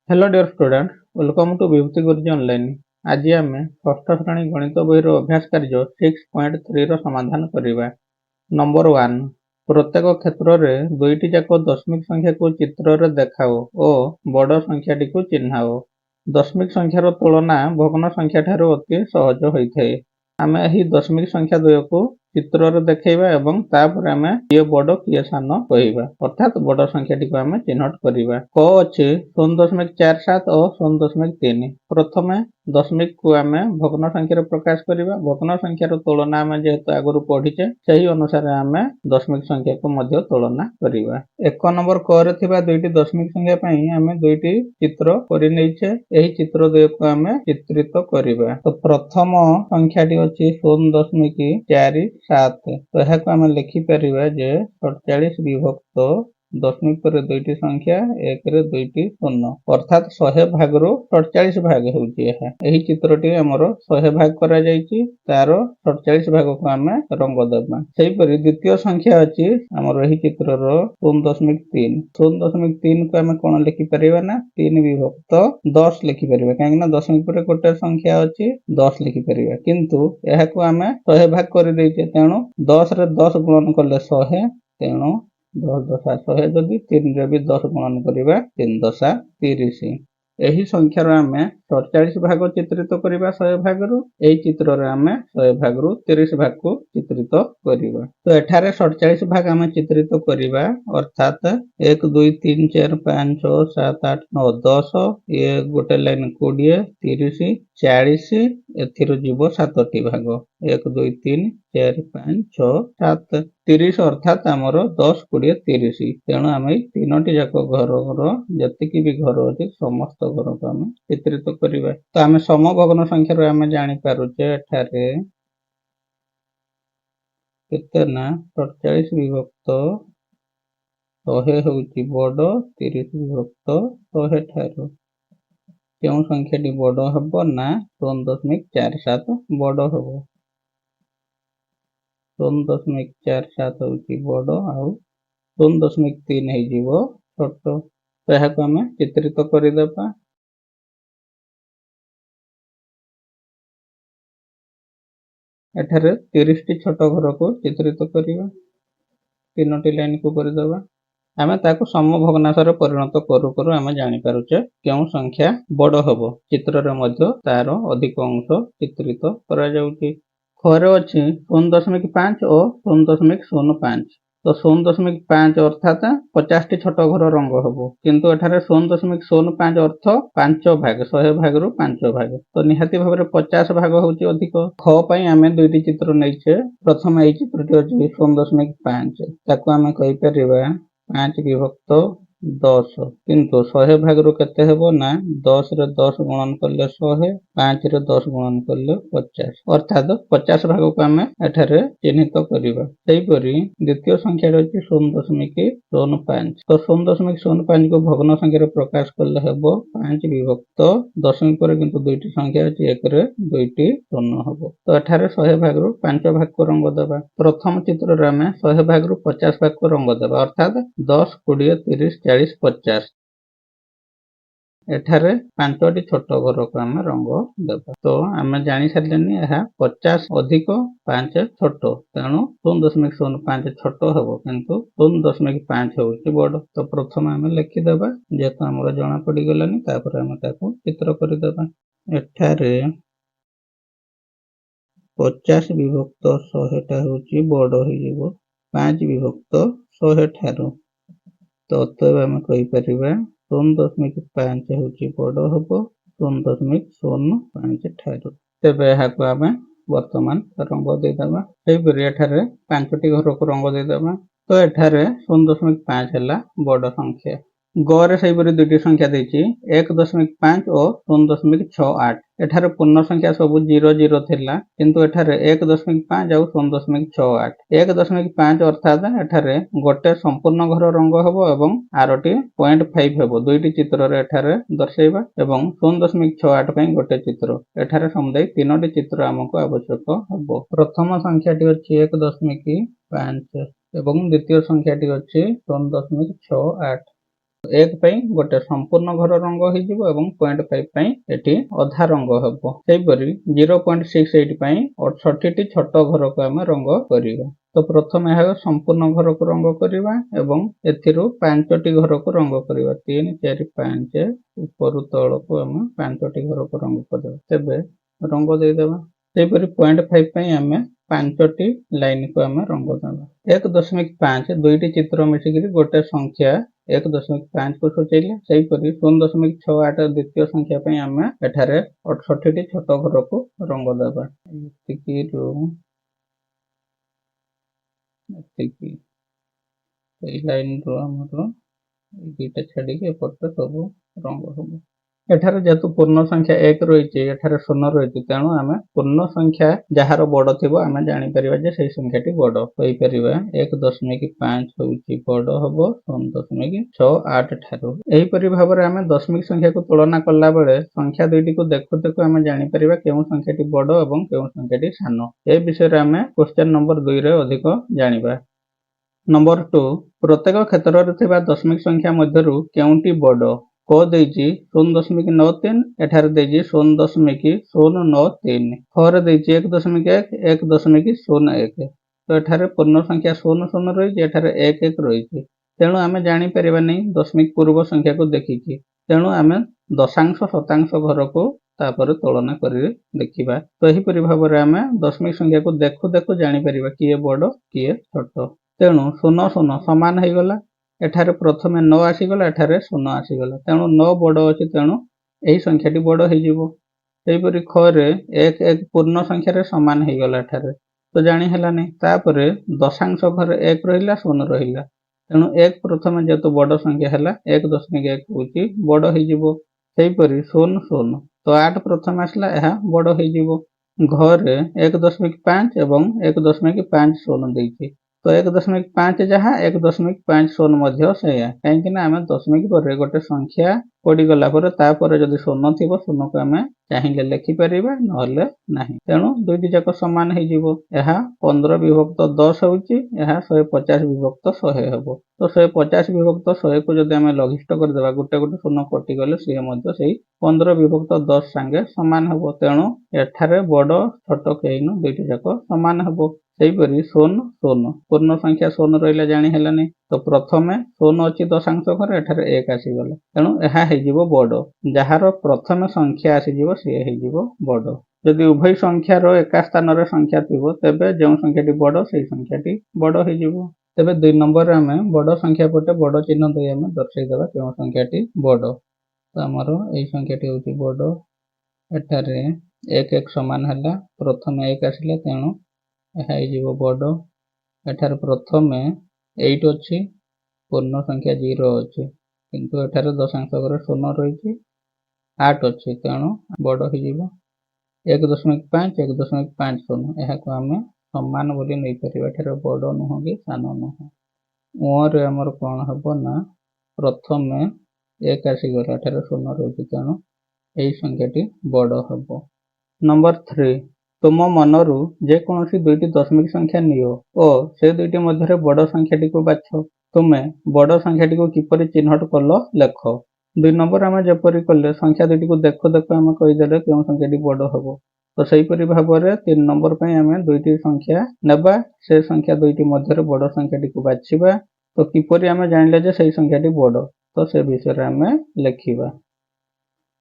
Hello dear students, welcome to ବିଭୂତି ଗୁରୁଜୀ online. ଆଜି ଆମେ ଷଷ୍ଠ ଶ୍ରେଣୀ ଗଣିତ ବହିର ଅଭ୍ୟାସ କାର୍ଯ୍ୟ 6.3 ର ସମାଧାନ କରିବା। ନମ୍ବର 1, ପ୍ରତ୍ୟେକ କ୍ଷେତ୍ରରେ ଦୁଇଟି ଯାକ ଦଶମିକ ସଂଖ୍ୟାକୁ ଚିତ୍ରରେ ଦେଖାଅ ଓ ବଡ଼ ସଂଖ୍ୟାଟିକୁ ଚିହ୍ନାଅ। ଦଶମିକ ସଂଖ୍ୟାର ତୁଳନା ଭଗ୍ନ ସଂଖ୍ୟାଠାରୁ ଅତି ସହଜ ହୋଇଥାଏ। ଆମେ ଏହି ଦଶମିକ ସଂଖ୍ୟା ଦ୍ୱୟକୁ ଚିତ୍ରରେ ଦେଖାଇବା ଏବଂ ତାପରେ ଆମେ କିଏ ବଡ଼ କିଏ ସାନ କହିବା, ଅର୍ଥାତ୍ ବଡ଼ ସଂଖ୍ୟାଟିକୁ ଆମେ ଚିହ୍ନଟ କରିବା। କ ଅଛି 0.47 ଓ 0.3। ପ୍ରଥମେ ଦଶମିକକୁ ଆମେ ଭଗ୍ନ ସଂଖ୍ୟାରେ ପ୍ରକାଶ କରିବା। ଭଗ୍ନ ସଂଖ୍ୟାର ତୁଳନା ଆମେ ଯେହେତୁ ଆଗରୁ ପଢିଛେ, ସେହି ଅନୁସାରେ ଆମେ ଦଶମିକ ସଂଖ୍ୟାକୁ ମଧ୍ୟ ତୁଳନା କରିବା। 1 ନମ୍ବର କରେ ଥିବା ଦୁଇଟି ଦଶମିକ ସଂଖ୍ୟା ପାଇଁ ଆମେ ଦୁଇଟି ଚିତ୍ର କରି ନେଇଛେ। ଏହି ଚିତ୍ର ଦ୍ୱୟକୁ ଆମେ ଚିତ୍ରିତ କରିବା। ତ ପ୍ରଥମ ସଂଖ୍ୟାଟି ଅଛି 0.47। ତ ଏହାକୁ ଆମେ ଲେଖିପାରିବା ଯେ 47 ବିଭକ୍ତ ଦଶମିକ ପରେ ଦୁଇଟି ସଂଖ୍ୟା 1 ରେ ଦୁଇଟି ଶୂନ, ଅର୍ଥାତ୍ 100 ଭାଗରୁ 47 ଭାଗ ହେଉଛି ଏହା। ଏହି ଚିତ୍ରଟି ଆମର 100 ଭାଗ କରାଯାଇଛି, ତାର 47 ଭାଗକୁ ଆମେ ରଙ୍ଗ ଦେବା। ସେହିପରି ଦ୍ୱିତୀୟ ସଂଖ୍ୟା ଅଛି ଆମର ଏହି ଚିତ୍ରର 0.3। 0.3 କୁ ଆମେ କଣ ଲେଖିପାରିବା ନା 3 ବିଭକ୍ତ 10 ଲେଖିପାରିବା, କାହିଁକି ନା ଦଶମିକ ପରେ ଗୋଟେ ସଂଖ୍ୟା ଅଛି 10 ଲେଖିପାରିବା। କିନ୍ତୁ ଏହାକୁ ଆମେ 100 ଭାଗ କରିଦେଇଛେ, ତେଣୁ 10 ରେ 10 ଗୁଣନ କଲେ 100, ତେଣୁ 10 ଦଶା 100, ଯଦି 3 ରେ ବି 10 ଗୁଣନ କରିବା 3 ଦଶା 30। ଏହି ସଂଖ୍ୟାର ଆମେ 47 ଭାଗ ଚିତ୍ରିତ କରିବା 100 ଭାଗରୁ। ଏହି ଚିତ୍ରରେ ଆମେ 100 ଭାଗରୁ 30 ଭାଗକୁ ଚିତ୍ରିତ କରିବା। ତ ଏଠାରେ 47 ଭାଗ ଆମେ ଚିତ୍ରିତ କରିବା, ଅର୍ଥାତ୍ 1 2 3 4 5 6 7 8 9 10, ଇଏ ଗୋଟେ ଲାଇନ 20 30 40, ଏଥିରୁ ଯିବ 7ଟି ଭାଗ 1 2 3 4 5 6 7 30, ଅର୍ଥାତ୍ ଆମର 10 20 30। ତେଣୁ ଆମେ ତିନୋଟି ଯାକ ଘରର ଯେତିକି ବି ଘର ଅଛି ସମସ୍ତ ଘରକୁ ଆମେ ଚିତ୍ରିତ କରିବା। ତ ଆମେ ସମଭଗ୍ନ ସଂଖ୍ୟାରୁ ଆମେ ଜାଣିପାରୁଛେ ଏଠାରେ କେତେ ନା 47 ବିଭକ୍ତ 100 ହେଉଛି ବଡ଼ 30 ବିଭକ୍ତ 100 ଠାରୁ। କେଉଁ ସଂଖ୍ୟାଟି ବଡ଼ ହେବ ନା 0.47 ବଡ଼ ହେବ। 0.47 ହେଉଛି ବଡ଼ ଆଉ 0.3 ହେଇଯିବ ଛୋଟ। ତ ଏହାକୁ ଆମେ ଚିତ୍ରିତ କରିଦେବା। ଏଠାରେ 30ଟି ଛୋଟ ଘରକୁ ଚିତ୍ରିତ କରିବା, ତିନୋଟି ଲାଇନକୁ କରିଦେବା। ଆମେ ତାକୁ ସମଭଗ୍ନାଂଶରେ ପରିଣତ କରୁ କରୁ ଆମେ ଜାଣିପାରୁଛେ କେଉଁ ସଂଖ୍ୟା ବଡ଼ ହେବ। ଚିତ୍ରରେ ମଧ୍ୟ ତାର ଅଧିକ ଅଂଶ ଚିତ୍ରିତ କରାଯାଉଛି। ଘରେ ଅଛି 0.5 ଓ 0.05। ତ 0.5 ଅର୍ଥାତ୍ 50ଟି ଛୋଟ ଘର ରଙ୍ଗ ହେବ, କିନ୍ତୁ ଏଠାରେ 0.05 ଅର୍ଥ 5 ଭାଗ, 100 ଭାଗରୁ 5 ଭାଗ। ତ ନିହାତି ଭାବରେ 50 ଭାଗ ହେଉଛି ଅଧିକ। ଖ ପାଇଁ ଆମେ ଦୁଇଟି ଚିତ୍ର ନେଇଛେ। ପ୍ରଥମେ ଏହି ଚିତ୍ରଟି ଅଛି 0.5, ତାକୁ ଆମେ କହିପାରିବା 5 ବିଭକ୍ତ 10, କିନ୍ତୁ 100 ଭାଗରୁ କେତେ ହେବ ନା 10 ରେ 10 ଗୁଣନ କଲେ 100, 5 ରେ 10 ଗୁଣନ କଲେ 50, ଅର୍ଥାତ୍ 50 ଭାଗକୁ ଆମେ ଏଠାରେ ଚିହ୍ନିତ କରିବା। ସେହିପରି ଦ୍ୱିତୀୟ ସଂଖ୍ୟାଟି ଅଛି 0.05। ତ 0.05 କୁ ଭଗ୍ନ ସଂଖ୍ୟାରେ ପ୍ରକାଶ କଲେ ହେବ 5 ବିଭକ୍ତ ଦଶମିକ ପରେ କିନ୍ତୁ ଦୁଇଟି ସଂଖ୍ୟା ଅଛି 1 ରେ ଦୁଇଟି ଶୂନ ହେବ। ତ ଏଠାରେ 100 ଭାଗରୁ 5 ଭାଗକୁ ରଙ୍ଗ ଦେବା। ପ୍ରଥମ ଚିତ୍ରରେ ଆମେ 100 ଭାଗରୁ 50 ଭାଗକୁ ରଙ୍ଗ ଦେବା, ଅର୍ଥାତ୍ 10 20 30 40 50। ଏଠାରେ 5ଟି ଛୋଟ ଘରକୁ ଆମେ ରଙ୍ଗ ଦେବା। ତ ଆମେ ଜାଣି ସାରିଲେନି ଏହା 50 ଅଧିକ 5 ଛୋଟ, ତେଣୁ 0.05 ଛୋଟ ହେବ, କିନ୍ତୁ 0.5 ହେଉଛି ବଡ଼। ତ ପ୍ରଥମେ ଆମେ ଲେଖିଦେବା, ଯେହେତୁ ଆମର ଜଣା ପଡ଼ିଗଲାନି, ତାପରେ ଆମେ ତାକୁ ଚିତ୍ର କରିଦେବା। ଏଠାରେ 50 ବିଭକ୍ତ 100 ଟା ହେଉଛି ବଡ଼ ହେଇଯିବ 5 ବିଭକ୍ତ 100 ଠାରୁ। ତ ଅତଏବ ଆମେ କହିପାରିବା 0.5 ହେଉଛି ବଡ଼ ହେବ 0.05 ଠାରୁ। ତେବେ ଏହାକୁ ଆମେ ବର୍ତ୍ତମାନ ରଙ୍ଗ ଦେଇଦେବା। ସେହିପରି ଏଠାରେ 5ଟି ଘରକୁ ରଙ୍ଗ ଦେଇଦେବା। ତ ଏଠାରେ 0.5 ହେଲା ବଡ଼ ସଂଖ୍ୟା। ଗରେ ସେହିପରି ଦୁଇଟି ସଂଖ୍ୟା ଦେଇଛି 1.5 ଓ 0.68। ଏଠାରେ ପୂର୍ଣ୍ଣ ସଂଖ୍ୟା ସବୁ 0 0 ଥିଲା, କିନ୍ତୁ ଏଠାରେ 1.5 ଆଉ 0.68। 1.5 ଅର୍ଥାତ୍ ଏଠାରେ ଗୋଟେ ସମ୍ପୂର୍ଣ୍ଣ ଘର ରଙ୍ଗ ହେବ ଏବଂ ଆରଟି 0.5 ହେବ। ଦୁଇଟି ଚିତ୍ରରେ ଏଠାରେ ଦର୍ଶାଇବା ଏବଂ 0.68 ପାଇଁ ଗୋଟେ ଚିତ୍ର। ଏଠାରେ ସମୁଦାୟ ତିନୋଟି ଚିତ୍ର ଆମକୁ ଆବଶ୍ୟକ ହେବ। ପ୍ରଥମ ସଂଖ୍ୟାଟି ଅଛି 1.5 ଏବଂ ଦ୍ୱିତୀୟ ସଂଖ୍ୟାଟି ଅଛି 0.68। 1 ପାଇଁ ଗୋଟେ ସମ୍ପୂର୍ଣ୍ଣ ଘର ରଙ୍ଗ ହେଇଯିବ ଏବଂ 0.5 ପାଇଁ ଏଠି ଅଧା ରଙ୍ଗ ହେବ। ସେହିପରି 0.68 ପାଇଁ 68ଟି ଛୋଟ ଘରକୁ ଆମେ ରଙ୍ଗ କରିବା। ତ ପ୍ରଥମେ ଏହା ସମ୍ପୂର୍ଣ୍ଣ ଘରକୁ ରଙ୍ଗ କରିବା ଏବଂ ଏଥିରୁ 5ଟି ଘରକୁ ରଙ୍ଗ କରିବା। 3, 4, 5 ଉପରୁ ତଳକୁ ଆମେ 5ଟି ଘରକୁ ରଙ୍ଗ କରିବା। ତେବେ ରଙ୍ଗ ଦେଇଦେବା। ସେହିପରି 0.5 ପାଇଁ ଆମେ 5ଟି ଲାଇନକୁ ଆମେ ରଙ୍ଗ ଦେବା। 1.5 ଦୁଇଟି ଚିତ୍ର ମିଶିକିରି ଗୋଟେ ସଂଖ୍ୟା 1.5 କୁ ସୂଚେଇଲେ। ସେହିପରି 0.68 ଦ୍ୱିତୀୟ ସଂଖ୍ୟା ପାଇଁ ଆମେ ଏଠାରେ 68ଟି ଛୋଟ ଘରକୁ ରଙ୍ଗ ଦେବା। ଏତିକିରୁ ଏତିକି ଏଇ ଲାଇନରୁ ଆମର ଦୁଇଟା ଛାଡ଼ିକି ଏପଟେ ସବୁ ରଙ୍ଗ ହେବ। ଏଠାରେ ଯେହେତୁ ପୂର୍ଣ୍ଣ ସଂଖ୍ୟା 1 ରହିଛି, ଏଠାରେ 0 ରହିଛି, ତେଣୁ ଆମେ ପୂର୍ଣ୍ଣ ସଂଖ୍ୟା ଯାହାର ବଡ଼ ଥିବ ଆମେ ଜାଣିପାରିବା ଯେ ସେହି ସଂଖ୍ୟାଟି ବଡ଼। କହିପାରିବା 1.5 ହେଉଛି ବଡ଼ ହେବ 0.68 ଠାରୁ। ଏହିପରି ଭାବରେ ଆମେ ଦଶମିକ ସଂଖ୍ୟାକୁ ତୁଳନା କଲା ବେଳେ ସଂଖ୍ୟା ଦୁଇଟିକୁ ଦେଖୁ ଦେଖୁ ଆମେ ଜାଣିପାରିବା କେଉଁ ସଂଖ୍ୟାଟି ବଡ଼ ଏବଂ କେଉଁ ସଂଖ୍ୟାଟି ସାନ। ଏ ବିଷୟରେ ଆମେ କ୍ୱେଶ୍ଚନ ନମ୍ବର 2ରେ ଅଧିକ ଜାଣିବା। ନମ୍ବର 2, ପ୍ରତ୍ୟେକ କ୍ଷେତ୍ରରେ ଥିବା ଦଶମିକ ସଂଖ୍ୟା ମଧ୍ୟରୁ କେଉଁଟି ବଡ଼? କ ଦେଇଛି 0.93, ଏଠାରେ ଦେଇଛି 0.093, ଖରେ ଦେଇଛି 1.1, 1.01। ତ ଏଠାରେ ପୂର୍ଣ୍ଣ ସଂଖ୍ୟା 00 ରହିଛି, ଏଠାରେ 11 ରହିଛି। ତେଣୁ ଆମେ ଜାଣିପାରିବା ନାହିଁ ଦଶମିକ ପୂର୍ବ ସଂଖ୍ୟାକୁ ଦେଖିକି। ତେଣୁ ଆମେ ଦଶାଂଶ ଶତାଂଶ ଘରକୁ ତାପରେ ତୁଳନା କରି ଦେଖିବା। ତ ଏହିପରି ଭାବରେ ଆମେ ଦଶମିକ ସଂଖ୍ୟାକୁ ଦେଖୁ ଦେଖୁ ଜାଣିପାରିବା କିଏ ବଡ଼ କିଏ ଛୋଟ। ତେଣୁ 0 0 ସମାନ ହେଇଗଲା। ଏଠାରେ ପ୍ରଥମେ 9 ଆସିଗଲା, ଏଠାରେ 0 ଆସିଗଲା। ତେଣୁ 9 ବଡ଼ ଅଛି, ତେଣୁ ଏହି ସଂଖ୍ୟାଟି ବଡ଼ ହେଇଯିବ। ସେହିପରି ଖରେ 1 1 ପୂର୍ଣ୍ଣ ସଂଖ୍ୟାରେ ସମାନ ହେଇଗଲା ଏଠାରେ, ତ ଜାଣି ହେଲାନି। ତାପରେ ଦଶାଂଶ ଘରେ 1 ରହିଲା 0 ରହିଲା, ତେଣୁ 1 ପ୍ରଥମେ ଯେହେତୁ ବଡ଼ ସଂଖ୍ୟା ହେଲା 1.1 ହେଉଛି ବଡ଼ ହେଇଯିବ। ସେହିପରି 0 0, ତ 8 ପ୍ରଥମେ ଆସିଲା, ଏହା ବଡ଼ ହେଇଯିବ। ଘରେ 1.5 ଏବଂ 1.50 ଦେଇଛି, ତ 1.5 ଯାହା 1.50 ମଧ୍ୟ ସେଇଆ। କାହିଁକି ନା ଆମେ ଦଶମିକ ପରେ ଗୋଟେ ସଂଖ୍ୟା ପଡ଼ିଗଲା ପରେ ତାପରେ ଯଦି 0 ଥିବ 0କୁ ଆମେ ଚାହିଁଲେ ଲେଖିପାରିବା, ନହେଲେ ନାହିଁ। ତେଣୁ ଦୁଇଟି ଯାକ ସମାନ ହେଇଯିବ। ଏହା 15 ବିଭକ୍ତ 10 ହେଉଛି, ଏହା 150 ବିଭକ୍ତ 100 ହେବ। ତ 150 ବିଭକ୍ତ 100କୁ ଯଦି ଆମେ ଲଘିଷ୍ଠ କରିଦେବା, ଗୋଟେ ଗୋଟେ 0 କଟିଗଲେ ସିଏ ମଧ୍ୟ ସେଇ 15 ବିଭକ୍ତ 10 ସାଙ୍ଗେ ସମାନ ହେବ। ତେଣୁ ଏଠାରେ ବଡ଼ ଛୋଟ କେହି ନୁହଁ, ଦୁଇଟି ଯାକ ସମାନ ହେବ। ସେହିପରି 0 0 ପୂର୍ଣ୍ଣ ସଂଖ୍ୟା 0 ରହିଲା, ଜାଣି ହେଲାନି। ତ ପ୍ରଥମେ 0 ଅଛି ଦଶାଂଶ ଘରେ, ଏଠାରେ 1 ଆସିଗଲା, ତେଣୁ ଏହା ହେଇଯିବ ବଡ଼। ଯାହାର ପ୍ରଥମେ ସଂଖ୍ୟା ଆସିଯିବ ସିଏ ହେଇଯିବ ବଡ଼। ଯଦି ଉଭୟ ସଂଖ୍ୟାର ଏକା ସ୍ଥାନରେ ସଂଖ୍ୟା ଥିବ, ତେବେ ଯେଉଁ ସଂଖ୍ୟାଟି ବଡ଼ ସେଇ ସଂଖ୍ୟାଟି ବଡ଼ ହେଇଯିବ। ତେବେ 2 ନମ୍ବରରେ ଆମେ ବଡ଼ ସଂଖ୍ୟା ପଟେ ବଡ଼ ଚିହ୍ନ ଦେଇ ଆମେ ଦର୍ଶାଇଦେବା କେଉଁ ସଂଖ୍ୟାଟି ବଡ଼। ତ ଆମର ଏଇ ସଂଖ୍ୟାଟି ହେଉଛି ବଡ଼। ଏଠାରେ 1 1 ସମାନ ହେଲା, ପ୍ରଥମେ 1 ଆସିଲା, ତେଣୁ ଏହା ହେଇଯିବ ବଡ଼। ଏଠାରେ ପ୍ରଥମେ 8 ଅଛି, ପୂର୍ଣ୍ଣ ସଂଖ୍ୟା 0 ଅଛି, କିନ୍ତୁ ଏଠାରେ ଦଶାଂଶ ଘରେ 0 ରହିଛି, 8 ଅଛି, ତେଣୁ ବଡ଼ ହେଇଯିବ। 1.5 1.50, ଏହାକୁ ଆମେ ସମାନ ବୋଲି ନେଇପାରିବା। ଏଠାରେ ବଡ଼ ନୁହଁ କି ସାନ ନୁହଁ। ଉଁରେ ଆମର କ'ଣ ହେବ ନା ପ୍ରଥମେ 1 ଆସିଗଲା, ଏଠାରେ 0 ରହିଛି, ତେଣୁ ଏହି ସଂଖ୍ୟାଟି ବଡ଼ ହେବ। ନମ୍ବର 3, ତୁମ ମନରୁ ଯେକୌଣସି ଦୁଇଟି ଦଶମିକ ସଂଖ୍ୟା ନିଅ ଓ ସେ ଦୁଇଟି ମଧ୍ୟରେ ବଡ଼ ସଂଖ୍ୟାଟିକୁ ବାଛ। ତୁମେ ବଡ଼ ସଂଖ୍ୟାଟିକୁ କିପରି ଚିହ୍ନଟ କଲ ଲେଖ। 2 ନମ୍ବର ଆମେ ଯେପରି କଲେ ସଂଖ୍ୟା ଦୁଇଟିକୁ ଦେଖୁ ଦେଖୁ ଆମେ କହିଦେଲେ କେଉଁ ସଂଖ୍ୟାଟି ବଡ଼ ହେବ। ତ ସେହିପରି ଭାବରେ 3 ନମ୍ବର ପାଇଁ ଆମେ ଦୁଇଟି ସଂଖ୍ୟା ନେବା, ସେ ସଂଖ୍ୟା ଦୁଇଟି ମଧ୍ୟରେ ବଡ଼ ସଂଖ୍ୟାଟିକୁ ବାଛିବା। ତ କିପରି ଆମେ ଜାଣିଲେ ଯେ ସେହି ସଂଖ୍ୟାଟି ବଡ଼, ତ ସେ ବିଷୟରେ ଆମେ ଲେଖିବା।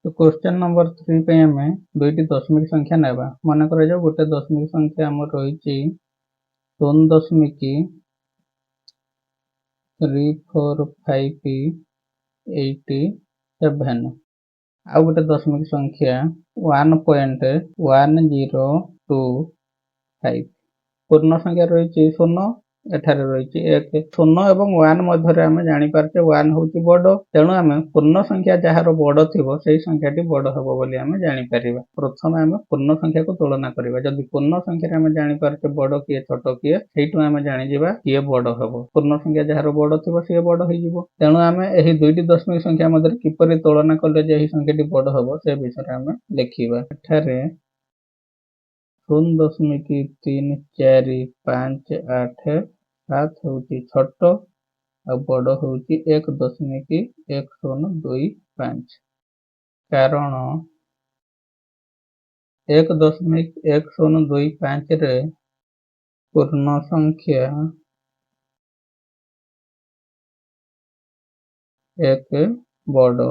ତ କ୍ୱେଶ୍ଚନ ନମ୍ବର 3 ପାଇଁ ଆମେ ଦୁଇଟି ଦଶମିକ ସଂଖ୍ୟା ନେବା। ମନେ କରାଯାଉ ଗୋଟେ ଦଶମିକ ସଂଖ୍ୟା ଆମର ରହିଛି 0.345887। ଆଉ ଗୋଟେ ଦଶମିକ ସଂଖ୍ୟା 1.1025। ପୂର୍ଣ୍ଣ ସଂଖ୍ୟା ରହିଛି 0, ଏଠାରେ ରହିଛି 1। 0 ଏବଂ 1 ମଧ୍ୟରେ ଆମେ ଜାଣିପାରୁଛେ 1 ହେଉଛି ବଡ଼, ତେଣୁ ଆମେ ପୂର୍ଣ୍ଣ ସଂଖ୍ୟା ଯାହାର ବଡ଼ ଥିବ ସେଇ ସଂଖ୍ୟାଟି ବଡ଼ ହେବ ବୋଲି ଆମେ ଜାଣିପାରିବା। ପ୍ରଥମେ ଆମେ ପୂର୍ଣ୍ଣ ସଂଖ୍ୟାକୁ ତୁଳନା କରିବା। ଯଦି ପୂର୍ଣ୍ଣ ସଂଖ୍ୟାରେ ଆମେ ଜାଣିପାରୁଛେ ବଡ଼ କିଏ ଛୋଟ କିଏ, ସେଇଠୁ ଆମେ ଜାଣିଯିବା କିଏ ବଡ଼ ହେବ। ପୂର୍ଣ୍ଣ ସଂଖ୍ୟା ଯାହାର ବଡ଼ ଥିବ ସିଏ ବଡ଼ ହେଇଯିବ। ତେଣୁ ଆମେ ଏହି ଦୁଇଟି ଦଶମିକ ସଂଖ୍ୟା ମଧ୍ୟରେ କିପରି ତୁଳନା କଲେ ଯେ ଏହି ସଂଖ୍ୟାଟି ବଡ଼ ହେବ ସେ ବିଷୟରେ ଆମେ ଲେଖିବା। ଏଠାରେ 0.3458 7 ହେଉଛି ଛୋଟ, ଆଉ ବଡ଼ ହେଉଛି 1.1025 କାରଣ 1.1025 ରେ ପୂର୍ଣ୍ଣ ସଂଖ୍ୟା 1 ବଡ଼।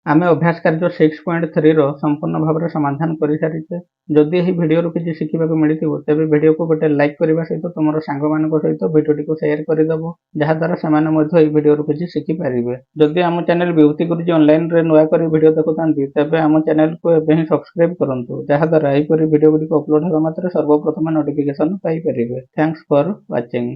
ଆମେ ଅଭ୍ୟାସ କାର୍ଯ୍ୟ 6.3 ର ସମ୍ପୂର୍ଣ୍ଣ ଭାବରେ ସମାଧାନ କରିସାରିଛେ। ଯଦି ଏହି ଭିଡ଼ିଓରୁ କିଛି ଶିଖିବାକୁ ମିଳିଥିବ ତେବେ ଭିଡ଼ିଓକୁ ଗୋଟେ ଲାଇକ୍ କରିବା ସହିତ ତୁମର ସାଙ୍ଗମାନଙ୍କ ସହିତ ଭିଡ଼ିଓଟିକୁ ସେୟାର କରିଦେବ, ଯାହାଦ୍ୱାରା ସେମାନେ ମଧ୍ୟ ଏହି ଭିଡ଼ିଓରୁ କିଛି ଶିଖିପାରିବେ। ଯଦି ଆମ ଚ୍ୟାନେଲ ବିଭୂତି ଗୁରୁଜୀ ଅନଲାଇନରେ ନୂଆ କରି ଭିଡ଼ିଓ ଦେଖୁଥାନ୍ତି ତେବେ ଆମ ଚ୍ୟାନେଲକୁ ଏବେ ହିଁ ସବସ୍କ୍ରାଇବ୍ କରନ୍ତୁ, ଯାହାଦ୍ୱାରା ଏହିପରି ଭିଡ଼ିଓ ଗୁଡ଼ିକ ଅପଲୋଡ ହେବା ମାତ୍ରେ ସର୍ବପ୍ରଥମେ ନୋଟିଫିକେସନ ପାଇପାରିବେ। ଥ୍ୟାଙ୍କ୍ସ ଫର ୱାଚିଂ।